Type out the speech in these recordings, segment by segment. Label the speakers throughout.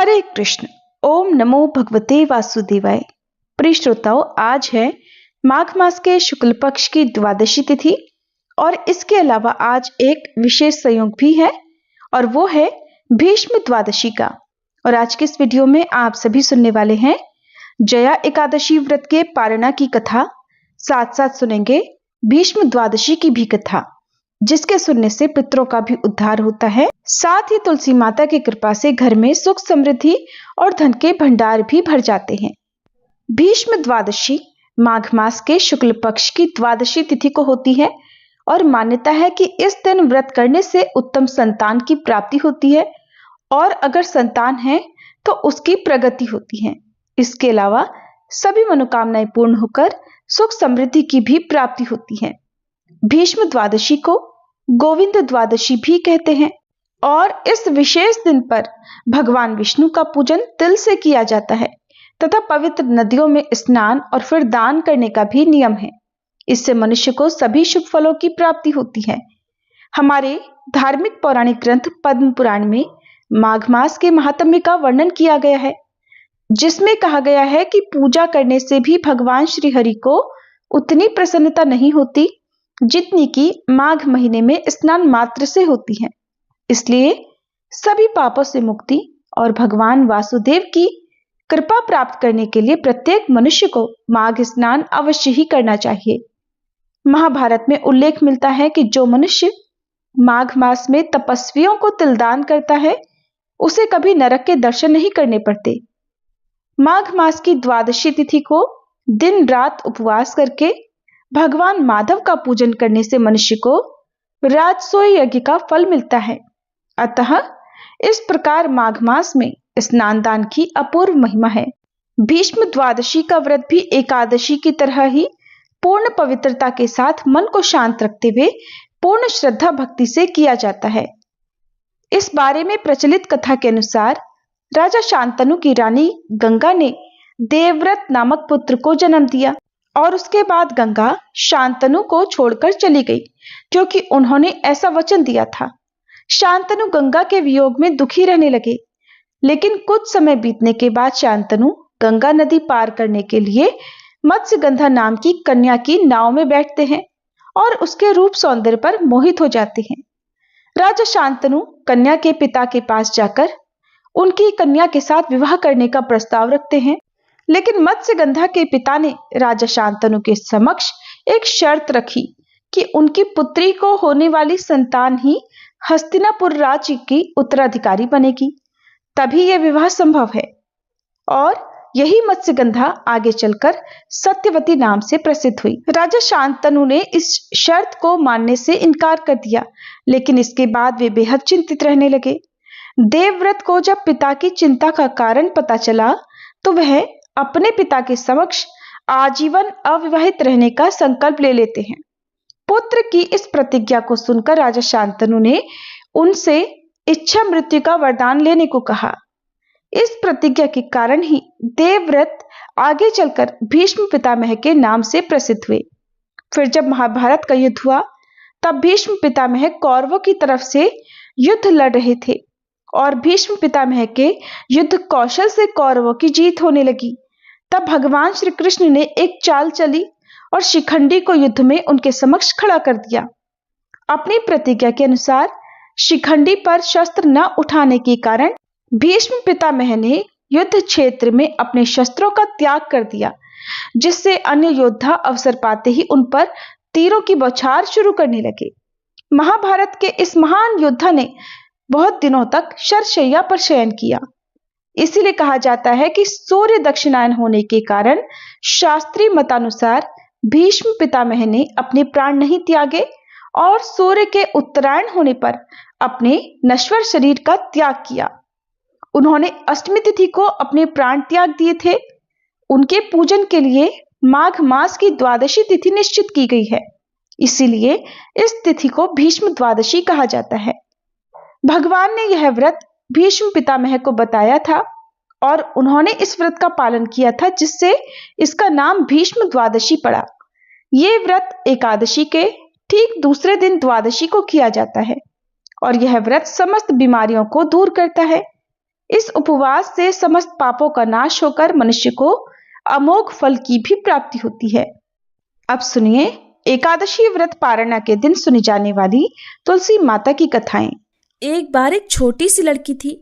Speaker 1: हरे कृष्ण। ओम नमो भगवते वासुदेवाय। प्रिय श्रोताओं, आज है माघ मास के शुक्ल पक्ष की द्वादशी तिथि और इसके अलावा आज एक विशेष संयोग भी है और वो है भीष्म द्वादशी का। और आज के इस वीडियो में आप सभी सुनने वाले हैं जया एकादशी व्रत के पारणा की कथा, साथ साथ सुनेंगे भीष्म द्वादशी की भी कथा, जिसके सुनने से पितरों का भी उद्धार होता है। साथ ही तुलसी माता की कृपा से घर में सुख समृद्धि और धन के भंडार भी भर जाते हैं। भीष्म द्वादशी माघ मास के शुक्ल पक्ष की द्वादशी तिथि को होती है और मान्यता है कि इस दिन व्रत करने से उत्तम संतान की प्राप्ति होती है और अगर संतान है तो उसकी प्रगति होती है। इसके अलावा सभी मनोकामनाएं पूर्ण होकर सुख समृद्धि की भी प्राप्ति होती है। भीष्म द्वादशी को गोविंद द्वादशी भी कहते हैं और इस विशेष दिन पर भगवान विष्णु का पूजन तिल से किया जाता है तथा पवित्र नदियों में स्नान और फिर दान करने का भी नियम है। इससे मनुष्य को सभी शुभ फलों की प्राप्ति होती है। हमारे धार्मिक पौराणिक ग्रंथ पद्म पुराण में माघ मास के महात्म्य का वर्णन किया गया है, जिसमें कहा गया है कि पूजा करने से भी भगवान श्री हरि को उतनी प्रसन्नता नहीं होती जितनी कि माघ महीने में स्नान मात्र से होती है। इसलिए सभी पापों से मुक्ति और भगवान वासुदेव की कृपा प्राप्त करने के लिए प्रत्येक मनुष्य को माघ स्नान अवश्य ही करना चाहिए। महाभारत में उल्लेख मिलता है कि जो मनुष्य माघ मास में तपस्वियों को तिलदान करता है उसे कभी नरक के दर्शन नहीं करने पड़ते। माघ मास की द्वादशी तिथि को दिन रात उपवास करके भगवान माधव का पूजन करने से मनुष्य को राजसूय यज्ञ का फल मिलता है। अतः इस प्रकार माघ मास में स्नान दान की अपूर्व महिमा है। भीष्म द्वादशी का व्रत भी एकादशी की तरह ही पूर्ण पवित्रता के साथ मन को शांत रखते हुए पूर्ण श्रद्धा भक्ति से किया जाता है। इस बारे में प्रचलित कथा के अनुसार राजा शांतनु की रानी गंगा ने देवव्रत नामक पुत्र को जन्म दिया और उसके बाद गंगा शांतनु को छोड़कर चली गई, क्योंकि उन्होंने ऐसा वचन दिया था। शांतनु गंगा के वियोग में दुखी रहने लगे, लेकिन कुछ समय बीतने के बाद शांतनु गंगा नदी पार करने के लिए मत्स्यगंधा नाम की कन्या की नाव में बैठते हैं और उसके रूप सौंदर्य पर मोहित हो जाते हैं। राजा शांतनु कन्या के पिता के पास जाकर उनकी कन्या के साथ विवाह करने का प्रस्ताव रखते हैं, लेकिन मत्स्यगंधा के पिता ने राजा शांतनु के समक्ष एक शर्त रखी कि उनकी पुत्री को होने वाली संतान ही हस्तिनापुर राज्य की उत्तराधिकारी बनेगी, तभी यह विवाह संभव है। और यही मत्स्यगंधा आगे चलकर सत्यवती नाम से प्रसिद्ध हुई। राजा शांतनु ने इस शर्त को मानने से इनकार कर दिया, लेकिन इसके बाद वे बेहद चिंतित रहने लगे। देवव्रत को जब पिता की चिंता का कारण पता चला तो वह अपने पिता के समक्ष आजीवन अविवाहित रहने का संकल्प ले लेते हैं। पुत्र की इस प्रतिज्ञा को सुनकर राजा शांतनु ने उनसे इच्छा मृत्यु का वरदान लेने को कहा। इस प्रतिज्ञा के कारण ही देवव्रत आगे चलकर भीष्म पितामह के नाम से प्रसिद्ध हुए। फिर जब महाभारत का युद्ध हुआ तब भीष्म पितामह कौरवों की तरफ से युद्ध लड़ रहे थे और भीष्म पितामह के युद्ध कौशल से कौरवों की जीत होने लगी। तब भगवान श्री कृष्ण ने एक चाल चली और शिखंडी को युद्ध में उनके समक्ष खड़ा कर दिया। अपनी प्रतिज्ञा के अनुसार शिखंडी पर शस्त्र न उठाने के कारण भीष्म पितामह ने युद्ध क्षेत्र में अपने शस्त्रों का त्याग कर दिया, जिससे अन्य योद्धा अवसर पाते ही उन पर तीरों की बौछार शुरू करने लगे। महाभारत के इस महान योद्धा ने बहुत दिनों तक शरशैया पर शयन किया। इसीलिए कहा जाता है कि सूर्य दक्षिणायन होने के कारण शास्त्रीय मतानुसार भीष्म पितामह ने अपने प्राण नहीं त्यागे और सूर्य के उत्तरायण होने पर अपने नश्वर शरीर का त्याग किया। उन्होंने अष्टमी तिथि को अपने प्राण त्याग दिए थे। उनके पूजन के लिए माघ मास की द्वादशी तिथि निश्चित की गई है, इसीलिए इस तिथि को भीष्म द्वादशी कहा जाता है। भगवान ने यह व्रत भीष्म पितामह को बताया था और उन्होंने इस व्रत का पालन किया था, जिससे इसका नाम भीष्म द्वादशी पड़ा। ये व्रत एकादशी के ठीक दूसरे दिन द्वादशी को किया जाता है और यह व्रत समस्त बीमारियों को दूर करता है। इस उपवास से समस्त पापों का नाश होकर मनुष्य को अमोघ फल की भी प्राप्ति होती है। अब सुनिए एकादशी व्रत पारणा के दिन सुनी जाने वाली तुलसी माता की कथाएं।
Speaker 2: एक बार एक छोटी सी लड़की थी।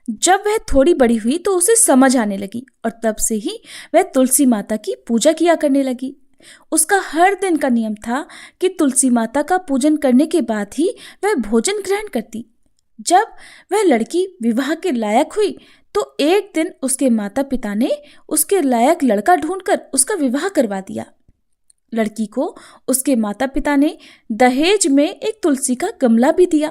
Speaker 2: जब वह थोड़ी बड़ी हुई तो उसे समझ आने लगी और तब से ही वह तुलसी माता की पूजा किया करने लगी। उसका हर दिन का नियम था कि तुलसी माता का पूजन करने के बाद ही वह भोजन ग्रहण करती। जब वह लड़की विवाह के लायक हुई तो एक दिन उसके माता पिता ने उसके लायक लड़का ढूंढकर उसका विवाह करवा दिया। लड़की को उसके माता पिता ने दहेज में एक तुलसी का गमला भी दिया,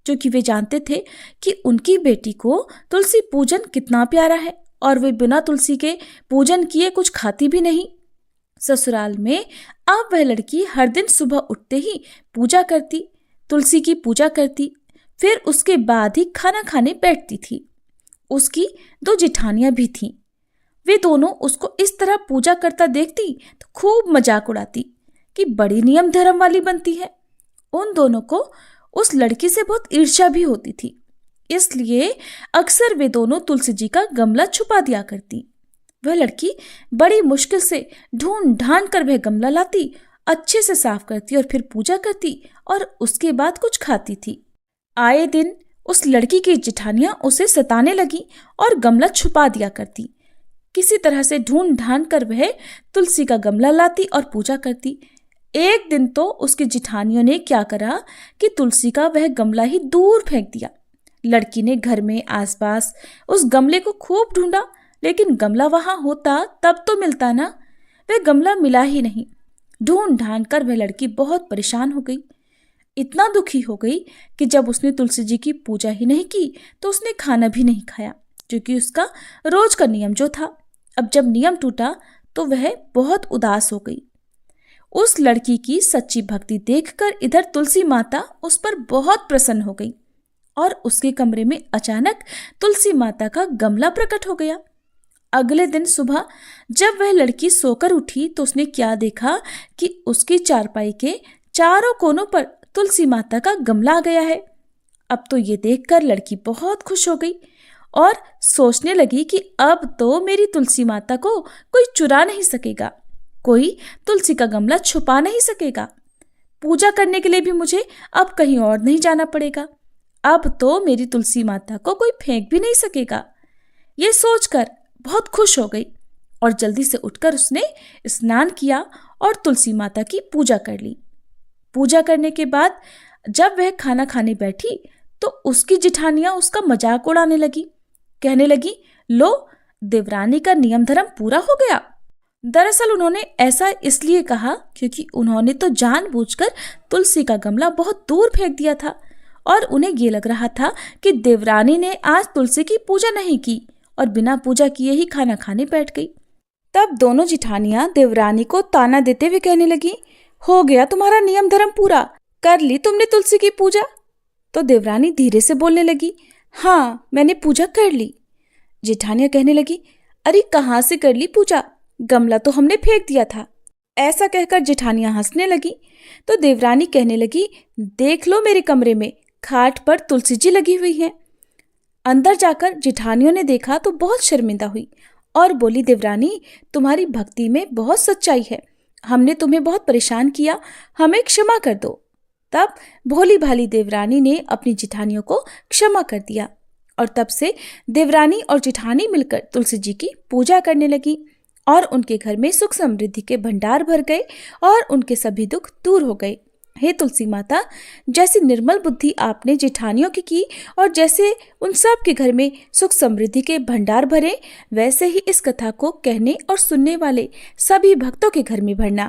Speaker 2: क्योंकि वे जानते थे कि उनकी बेटी को तुलसी पूजन कितना प्यारा है और वे बिना तुलसी के पूजन किए कुछ खाती भी नहीं। ससुराल में अब वह लड़की हर दिन सुबह उठते ही पूजा करती, तुलसी की पूजा करती, फिर उसके बाद ही खाना खाने बैठती थी। उसकी 2 जेठानियां भी थीं। वे दोनों उसको इस तरह पूजा करता देखती तो खूब मजाक उड़ाती कि बड़ी नियम धर्म वाली बनती है। उन दोनों को उस लड़की से बहुत ईर्ष्या भी होती थी, इसलिए अक्सर वे दोनों तुलसी जी का गमला छुपा दिया करती। वह लड़की बड़ी मुश्किल से ढूंढ ढांड कर वह गमला लाती, अच्छे से साफ करती और फिर पूजा करती और उसके बाद कुछ खाती थी। आए दिन उस लड़की की जेठानियां उसे सताने लगी और गमला छुपा दिया करती। किसी तरह से ढूंढ ढांड कर वह तुलसी का गमला लाती और पूजा करती। एक दिन तो उसकी जेठानियों ने क्या करा कि तुलसी का वह गमला ही दूर फेंक दिया। लड़की ने घर में आसपास उस गमले को खूब ढूंढा, लेकिन गमला वहां होता तब तो मिलता ना। वह गमला मिला ही नहीं। ढूंढ ढांड कर वह लड़की बहुत परेशान हो गई, इतना दुखी हो गई कि जब उसने तुलसी जी की पूजा ही नहीं की तो उसने खाना भी नहीं खाया, क्योंकि उसका रोज का नियम जो था। अब जब नियम टूटा तो वह बहुत उदास हो गई। उस लड़की की सच्ची भक्ति देखकर इधर तुलसी माता उस पर बहुत प्रसन्न हो गई और उसके कमरे में अचानक तुलसी माता का गमला प्रकट हो गया। अगले दिन सुबह जब वह लड़की सोकर उठी तो उसने क्या देखा कि उसकी चारपाई के चारों कोनों पर तुलसी माता का गमला आ गया है। अब तो ये देखकर लड़की बहुत खुश हो गई और सोचने लगी कि अब तो मेरी तुलसी माता को कोई चुरा नहीं सकेगा, कोई तुलसी का गमला छुपा नहीं सकेगा। पूजा करने के लिए भी मुझे अब कहीं और नहीं जाना पड़ेगा। अब तो मेरी तुलसी माता को कोई फेंक भी नहीं सकेगा। ये सोचकर बहुत खुश हो गई और जल्दी से उठकर उसने स्नान किया और तुलसी माता की पूजा कर ली। पूजा करने के बाद जब वह खाना खाने बैठी तो उसकी जेठानियां उसका मजाक उड़ाने लगी, कहने लगी, लो देवरानी का नियम धर्म पूरा हो गया। दरअसल उन्होंने ऐसा इसलिए कहा क्योंकि उन्होंने तो जानबूझकर तुलसी का गमला बहुत दूर फेंक दिया था और उन्हें ये लग रहा था कि देवरानी ने आज तुलसी की पूजा नहीं की और बिना पूजा किए ही खाना खाने बैठ गई। तब दोनों जेठानियां देवरानी को ताना देते हुए कहने लगी, हो गया तुम्हारा नियम धर्म पूरा, कर ली तुमने तुलसी की पूजा। तो देवरानी धीरे से बोलने लगी, हाँ मैंने पूजा कर ली। जेठानियां कहने लगी, अरे कहाँ से कर ली पूजा, गमला तो हमने फेंक दिया था। ऐसा कहकर जेठानियां हंसने लगी तो देवरानी कहने लगी, देख लो मेरे कमरे में खाट पर तुलसी जी लगी हुई है। अंदर जाकर जेठानियों ने देखा तो बहुत शर्मिंदा हुई और बोली, देवरानी तुम्हारी भक्ति में बहुत सच्चाई है, हमने तुम्हें बहुत परेशान किया, हमें क्षमा कर दो। तब भोली भाली देवरानी ने अपनी जेठानियों को क्षमा कर दिया और तब से देवरानी और जेठानी मिलकर तुलसी जी की पूजा करने लगी और उनके घर में सुख समृद्धि के भंडार भर गए और उनके सभी दुख दूर हो गए। हे तुलसी माता, जैसी निर्मल बुद्धि आपने जेठानियों की और जैसे उन सब के घर में सुख समृद्धि के भंडार भरे, वैसे ही इस कथा को कहने और सुनने वाले सभी भक्तों के घर में भरना।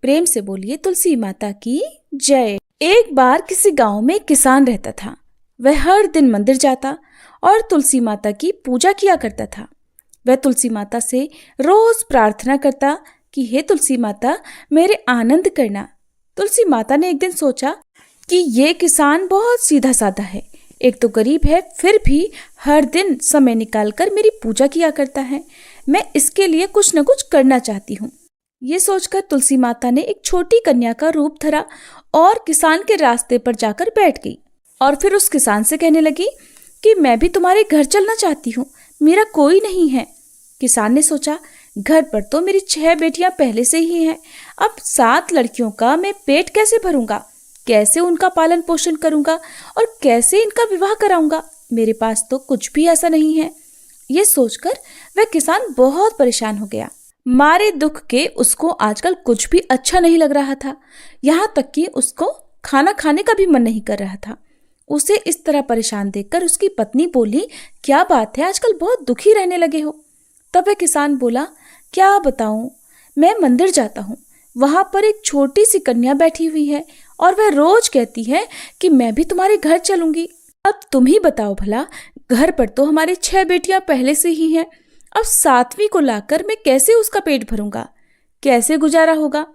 Speaker 2: प्रेम से बोलिए तुलसी माता की जय। एक बार किसी गांव में किसान रहता था। वह हर दिन मंदिर जाता और तुलसी माता की पूजा किया करता था। वह तुलसी माता से रोज प्रार्थना करता कि हे तुलसी माता मेरे आनंद करना। तुलसी माता ने एक दिन सोचा कि ये किसान बहुत सीधा साधा है, एक तो गरीब है फिर भी हर दिन समय निकालकर मेरी पूजा किया करता है, मैं इसके लिए कुछ न कुछ करना चाहती हूँ। ये सोचकर तुलसी माता ने एक छोटी कन्या का रूप धरा और किसान के रास्ते पर जाकर बैठ गई और फिर उस किसान से कहने लगी कि मैं भी तुम्हारे घर चलना चाहती हूँ, मेरा कोई नहीं है। किसान ने सोचा, घर पर तो मेरी 6 बेटियां पहले से ही हैं, अब 7 लड़कियों का मैं पेट कैसे भरूंगा, कैसे उनका पालन पोषण करूंगा और कैसे इनका विवाह कराऊंगा, मेरे पास तो कुछ भी ऐसा नहीं है। ये सोचकर वह किसान बहुत परेशान हो गया। मारे दुख के उसको आजकल कुछ भी अच्छा नहीं लग रहा था, यहाँ तक कि उसको खाना खाने का भी मन नहीं कर रहा था। उसे इस तरह परेशान देखकर उसकी पत्नी बोली, क्या बात है, आजकल बहुत दुखी रहने लगे हो। तब वह किसान बोला, क्या बताऊं, मैं मंदिर जाता हूँ, वहां पर एक छोटी सी कन्या बैठी हुई है और वह रोज कहती है कि मैं भी तुम्हारे घर चलूंगी। अब तुम ही बताओ भला, घर पर तो हमारी 6 बेटियां पहले से ही हैं, अब 7वीं को लाकर मैं कैसे उसका पेट भरूंगा, कैसे गुजारा होगा।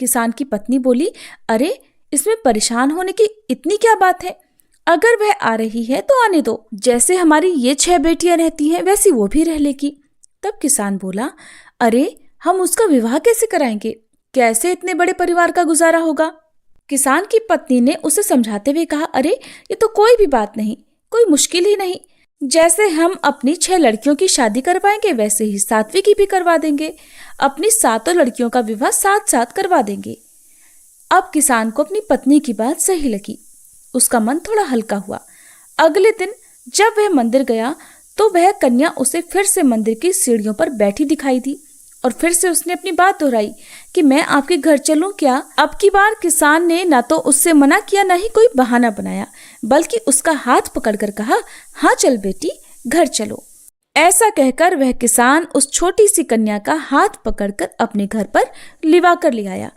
Speaker 2: किसान की पत्नी बोली, अरे इसमें परेशान होने की इतनी क्या बात है, अगर वह आ रही है तो आने दो, जैसे हमारी ये 6 बेटियां रहती हैं वैसी वो भी रह लेगी। तब किसान बोला, अरे हम उसका विवाह कैसे कराएंगे, कैसे इतने बड़े परिवार का गुजारा होगा। किसान की पत्नी ने उसे समझाते हुए कहा, अरे ये तो कोई भी बात नहीं, कोई मुश्किल ही नहीं, जैसे हम अपनी 6 लड़कियों की शादी करवाएंगे वैसे ही 7वीं की भी करवा देंगे, अपनी 7 लड़कियों का विवाह साथ साथ करवा देंगे। अब किसान को अपनी पत्नी की बात सही लगी, उसका मन थोड़ा हल्का हुआ। अगले दिन जब वह मंदिर गया तो वह कन्या उसे फिर से मंदिर की सीढ़ियों पर बैठी दिखाई दी और फिर से उसने अपनी बात दोहराई कि मैं आपके घर चलूं क्या। अब की बार किसान ने ना तो उससे मना किया, ना ही कोई बहाना बनाया, बल्कि उसका हाथ पकड़कर कहा, हाँ चल बेटी, घर चलो। ऐसा कहकर वह किसान उस छोटी सी कन्या का हाथ पकड़कर अपने घर पर लिवा कर ले आया।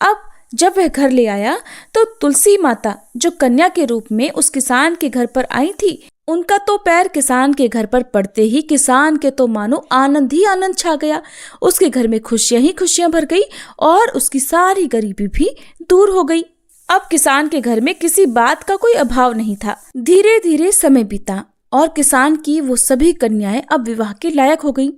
Speaker 2: अब जब वह घर ले आया तो तुलसी माता, जो कन्या के रूप में उस किसान के घर पर आई थी, उनका तो पैर किसान के घर पर पड़ते ही किसान के तो मानो आनंद ही आनंद छा गया। उसके घर में खुशियां ही खुशियां भर गई और उसकी सारी गरीबी भी दूर हो गई। अब किसान के घर में किसी बात का कोई अभाव नहीं था। धीरे धीरे समय बीता और किसान की वो सभी कन्याएं अब विवाह के लायक हो गई।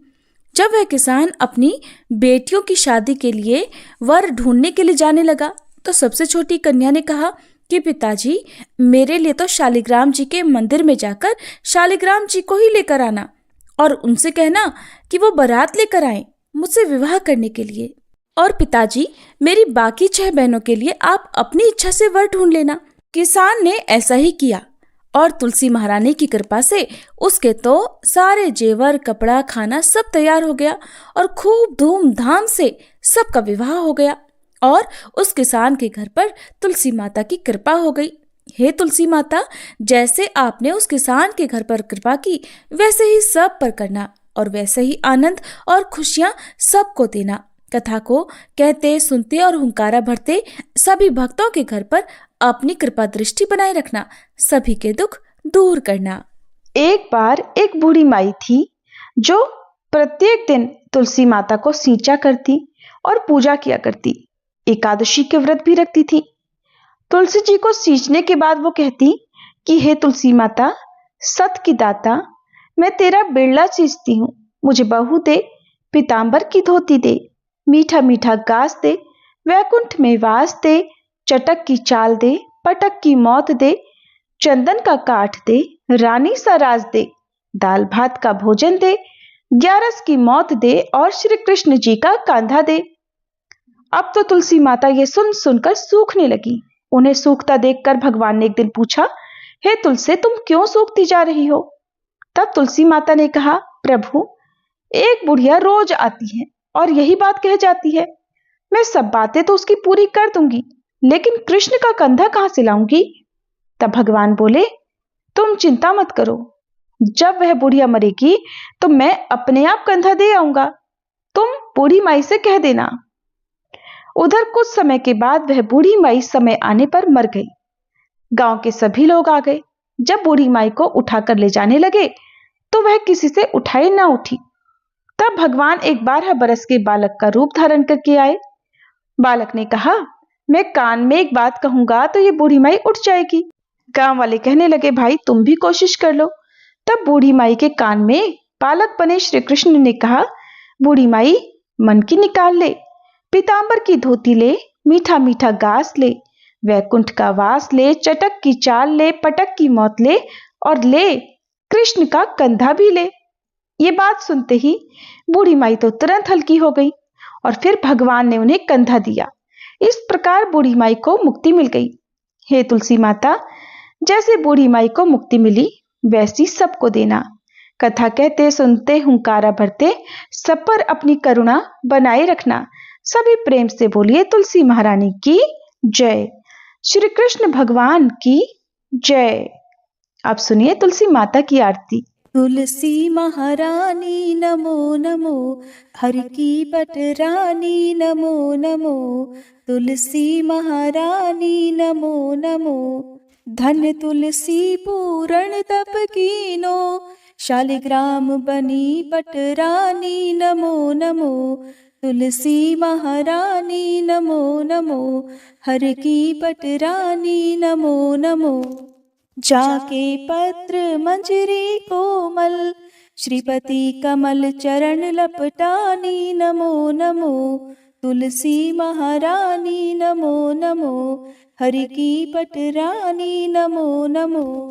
Speaker 2: जब वह किसान अपनी बेटियों की शादी के लिए वर ढूंढने के लिए जाने लगा तो सबसे छोटी कन्या ने कहा कि पिताजी, मेरे लिए तो शालिग्राम जी के मंदिर में जाकर शालिग्राम जी को ही लेकर आना और उनसे कहना कि वो बारात लेकर आए मुझसे विवाह करने के लिए। और पिताजी, मेरी बाकी 6 बहनों के लिए आप अपनी इच्छा से वर ढूंढ लेना। किसान ने ऐसा ही किया और तुलसी महारानी की कृपा से उसके तो सारे जेवर, कपड़ा, खाना सब तैयार हो गया और खूब धूमधाम से सबका विवाह हो गया और उस किसान के घर पर तुलसी माता की कृपा हो गई। हे तुलसी माता, जैसे आपने उस किसान के घर पर कृपा की वैसे ही सब पर करना और वैसे ही आनंद और खुशियां सबको देना। कथा को कहते, सुनते और हुंकारा भरते सभी भक्तों के घर पर अपनी कृपा दृष्टि बनाए रखना, सभी के दुख दूर करना।
Speaker 1: एक बार एक बूढ़ी माई थी जो प्रत्येक दिन तुलसी माता को सींचा करती और पूजा किया करती, एकादशी के व्रत भी रखती थी। तुलसी जी को सींचने के बाद वो कहती कि हे तुलसी माता, सत की दाता, मैं तेरा बिरला सींचती हूँ, मुझे बहू दे, पीतांबर की धोती दे, मीठा मीठा गास दे, वैकुंठ में वास दे, चटक की चाल दे, पटक की मौत दे, चंदन का काठ दे, रानी सा राज दे, दाल भात का भोजन दे, 11 की मौत दे और श्री कृष्ण जी का कांधा दे। अब तो तुलसी माता ये सुन सुनकर सूखने लगी। उन्हें सूखता देखकर भगवान ने एक दिन पूछा, हे तुलसी, तुम क्यों सूखती जा रही हो? तब तुलसी माता ने कहा, प्रभु, एक बुढ़िया रोज आती है और यही बात कह जाती है, मैं सब बातें तो उसकी पूरी कर दूंगी, लेकिन कृष्ण का कंधा कहां से लाऊंगी? तब भगवान बोले, तुम चिंता मत करो, जब वह बुढ़िया मरेगी तो मैं अपने आप कंधा दे आऊंगा, तुम बूढ़ी माई से कह देना। उधर कुछ समय के बाद वह बूढ़ी माई समय आने पर मर गई। गांव के सभी लोग आ गए। जब बूढ़ी माई को उठाकर ले जाने लगे तो वह किसी से उठाई ना उठी। तब भगवान एक 12 बरस के बालक का रूप धारण करके आए। बालक ने कहा, मैं कान में एक बात कहूंगा तो ये बूढ़ी माई उठ जाएगी। गांव वाले कहने लगे, भाई तुम भी कोशिश कर लो। तब बूढ़ी माई के कान में बालक बने श्री कृष्ण ने कहा, बूढ़ी माई, मन की निकाल ले, पीतांबर की धोती ले, मीठा मीठा गास ले, वैकुंठ का वास ले, चटक की चाल ले, पटक की मौत ले और ले कृष्ण का कंधा भी ले। ये बात सुनते ही बूढ़ी माई तो तुरंत हल्की हो गई और फिर भगवान ने उन्हें कंधा दिया। इस प्रकार बूढ़ी माई को मुक्ति मिल गई। हे तुलसी माता, जैसे बूढ़ी माई को मुक्ति मिली वैसी सबको देना। कथा कहते सुनते हुंकारा भरते सब पर अपनी करुणा बनाए रखना। सभी प्रेम से बोलिए तुलसी महारानी की जय। श्री कृष्ण भगवान की जय। आप सुनिए तुलसी माता की आरती।
Speaker 2: तुलसी महारानी नमो नमो, हर की पटरानी नमो नमो। तुलसी महारानी नमो नमो, धन तुलसी पूरण तप कीनो। शालिग्राम बनी पटरानी नमो नमो। तुलसी महारानी नमो नमो, हर की पटरानी नमो नमो। जाके पत्र मंजरी कोमल, श्रीपति कमल चरण लपटानी नमो नमो। तुलसी महारानी नमो नमो, हरि की पटरानी नमो नमो।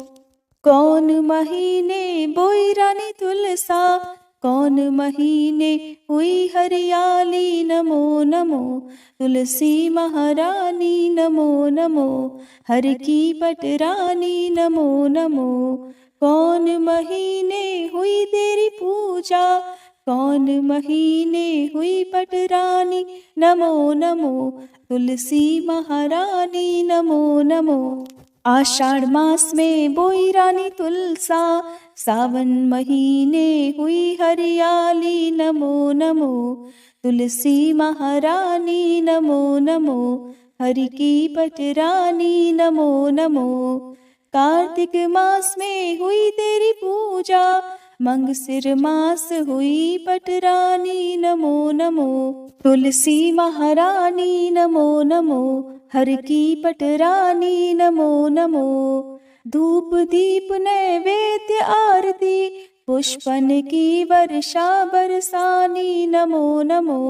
Speaker 2: कौन महीने बोई रानी तुलसा, कौन महीने हुई हरियाली नमो नमो। तुलसी महारानी नमो नमो, हर की पटरानी नमो नमो। कौन महीने हुई तेरी पूजा, कौन महीने हुई पटरानी नमो नमो। तुलसी महारानी नमो नमो। आषाढ़ मास में बोई रानी तुलसा, सावन महीने हुई हरियाली नमो नमो। तुलसी महारानी नमो नमो, हरि की पटरानी नमो नमो। कार्तिक मास में हुई तेरी पूजा, मंगसिर मास हुई पटरानी नमो नमो। तुलसी महारानी नमो नमो, हर की पटरानी नमो नमो। धूप दीप नैवेद्य आरती, पुष्पन की वर्षा बरसानी नमो नमो।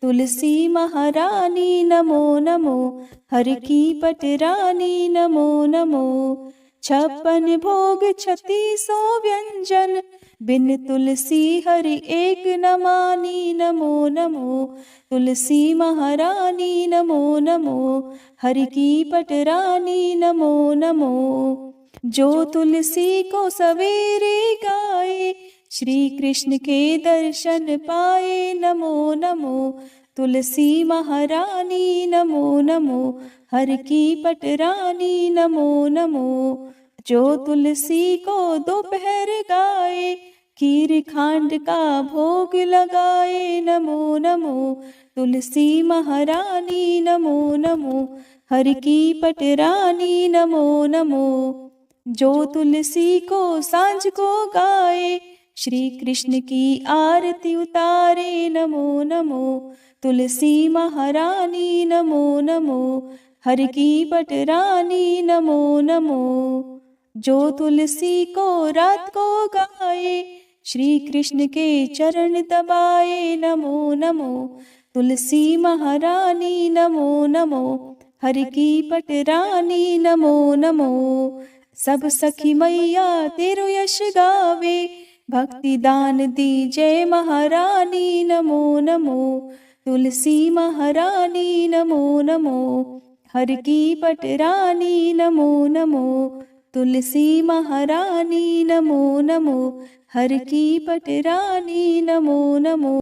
Speaker 2: तुलसी महारानी नमो नमो, हर की पटरानी नमो नमो। 56 भोग 3600 व्यंजन, बिन तुलसी हरि एक न मानी नमो नमो। तुलसी महारानी नमो नमो, हरि की पटरानी नमो नमो। जो तुलसी को सवेरे गाए, श्री कृष्ण के दर्शन पाए नमो नमो। तुलसी महारानी नमो नमो, हर की पटरानी नमो नमो। जो तुलसी को दोपहर गाए, खीर खांड का भोग लगाए नमो नमो। तुलसी महारानी नमो नमो, हर की पटरानी नमो नमो। जो तुलसी को सांझ को गाए, श्री कृष्ण की आरती उतारे नमो नमो। तुलसी महारानी नमो नमो, हर की पटरानी नमो नमो। जो तुलसी को रात को गाए, श्री कृष्ण के चरण दबाए नमो नमो। तुलसी महारानी नमो नमो, हर की पटरानी नमो नमो। सब सखी मैया तेरो यश गावे, भक्ति दान दी जय महारानी नमो नमो। तुलसी महारानी नमो नमो, हर की पटरानी नमो नमो। तुलसी महारानी नमो नमो, हर की पटरानी नमो नमो।